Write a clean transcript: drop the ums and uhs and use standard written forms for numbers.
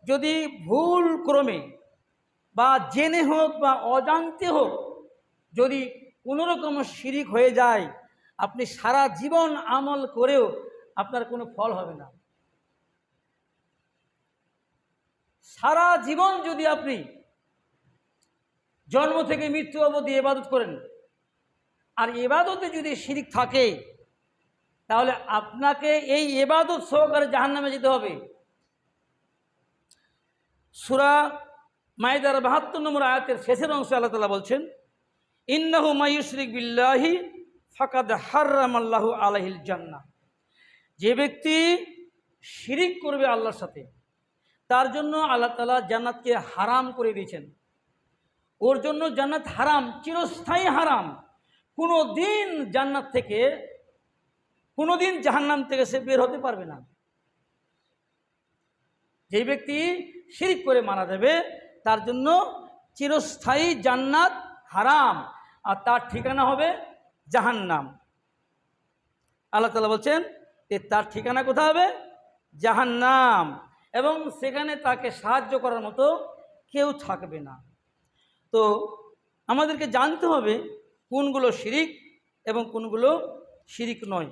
যদি ভুল ক্রমে বা জেনে হোক বা অজান্তে হোক যদি কোনো রকম শিরিক হয়ে যায়, আপনি সারা জীবন আমল করেও আপনার কোনো ফল হবে না। সারা জীবন যদি আপনি জন্ম থেকে মৃত্যু অবধি ইবাদত করেন আর ইবাদতে যদি শিরিক থাকে, তাহলে আপনাকে এই ইবাদত সহকারে জাহান্নামে যেতে হবে। সূরা মাইদার ৭২ নম্বর আয়াতের শেষের অংশে আল্লাহ তাআলা বলছেন, ইন্নাহু মাইয়ুশরিক বিল্লাহি ফাকাদ হারামাল্লাহু আলাইহিল জান্নাহ। যে ব্যক্তি শিরিক করবে আল্লাহর সাথে, তার জন্য আল্লাহ তাআলা জান্নাতকে হারাম করে দিয়েছেন। ওর জন্য জান্নাত হারাম, চিরস্থায়ী হারাম। কোনো দিন জান্নাত থেকে, কোনো দিন জাহান্নাম থেকে সে বের হতে পারবে না। যে ব্যক্তি শিরিক করে মারা যাবে তার জন্য চিরস্থায়ী জান্নাত হারাম, আর তার ঠিকানা হবে জাহান্নাম। আল্লাহ তাআলা বলছেন যে তার ঠিকানা কোথায় হবে? জাহান্নাম, এবং সেখানে তাকে সাহায্য করার মতো কেউ থাকবে না। তো আমাদেরকে জানতে হবে কোনগুলো শিরিক এবং কোনগুলো শিরিক নয়।